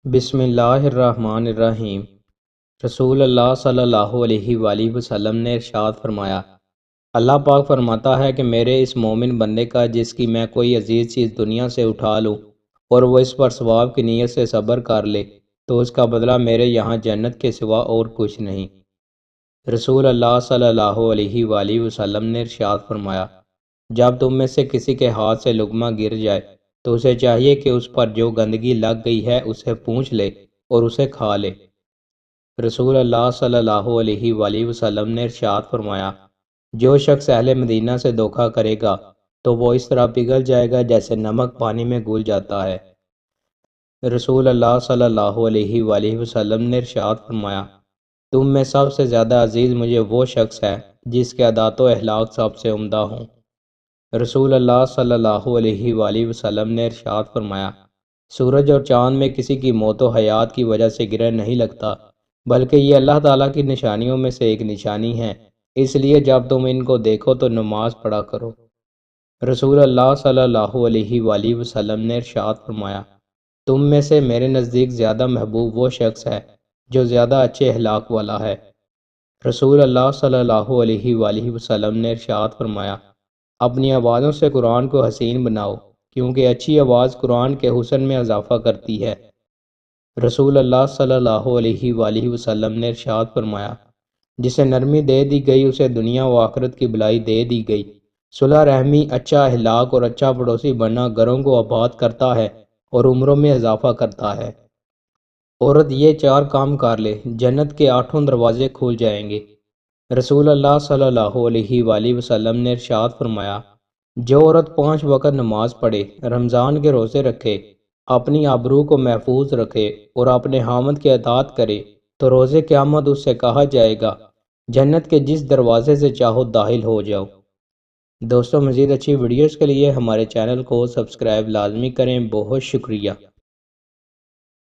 بسم اللہ الرحمن الرحیم۔ رسول اللہ صلی اللہ علیہ وآلہ وسلم نے ارشاد فرمایا، اللہ پاک فرماتا ہے کہ میرے اس مومن بندے کا جس کی میں کوئی عزیز چیز دنیا سے اٹھا لوں اور وہ اس پر ثواب کی نیت سے صبر کر لے تو اس کا بدلہ میرے یہاں جنت کے سوا اور کچھ نہیں۔ رسول اللہ صلی اللہ علیہ وآلہ وسلم نے ارشاد فرمایا، جب تم میں سے کسی کے ہاتھ سے لقمہ گر جائے تو اسے چاہیے کہ اس پر جو گندگی لگ گئی ہے اسے پونچھ لے اور اسے کھا لے۔ رسول اللہ صلی اللہ علیہ وآلہ وسلم نے ارشاد فرمایا، جو شخص اہل مدینہ سے دھوکہ کرے گا تو وہ اس طرح پگھل جائے گا جیسے نمک پانی میں گھل جاتا ہے۔ رسول اللہ صلی اللہ علیہ وآلہ وسلم نے ارشاد فرمایا، تم میں سب سے زیادہ عزیز مجھے وہ شخص ہے جس کے عادات و اخلاق سب سے عمدہ ہوں۔ رسول اللہ صلی اللہ علیہ وآلہ وسلم نے ارشاد فرمایا، سورج اور چاند میں کسی کی موت و حیات کی وجہ سے گرہ نہیں لگتا، بلکہ یہ اللہ تعالیٰ کی نشانیوں میں سے ایک نشانی ہے، اس لیے جب تم ان کو دیکھو تو نماز پڑھا کرو۔ رسول اللہ صلی اللہ علیہ وآلہ وسلم نے ارشاد فرمایا، تم میں سے میرے نزدیک زیادہ محبوب وہ شخص ہے جو زیادہ اچھے اخلاق والا ہے۔ رسول اللہ صلی اللہ علیہ وآلہ وسلم نے ارشاد فرمایا، اپنی آوازوں سے قرآن کو حسین بناؤ کیونکہ اچھی آواز قرآن کے حسن میں اضافہ کرتی ہے۔ رسول اللہ صلی اللہ علیہ وآلہ وسلم نے ارشاد فرمایا، جسے نرمی دے دی گئی اسے دنیا و آخرت کی بھلائی دے دی گئی۔ صلح رحمی، اچھا اخلاق اور اچھا پڑوسی بننا گھروں کو آباد کرتا ہے اور عمروں میں اضافہ کرتا ہے۔ عورت یہ 4 کام کر لے، جنت کے 8 دروازے کھل جائیں گے۔ رسول اللہ صلی اللہ علیہ وآلہ وسلم نے ارشاد فرمایا، جو عورت 5 وقت نماز پڑھے، رمضان کے روزے رکھے، اپنی آبرو کو محفوظ رکھے اور اپنے خامند کی اطاعت کرے تو روز قیامت اس سے کہا جائے گا، جنت کے جس دروازے سے چاہو داخل ہو جاؤ۔ دوستو، مزید اچھی ویڈیوز کے لیے ہمارے چینل کو سبسکرائب لازمی کریں۔ بہت شکریہ۔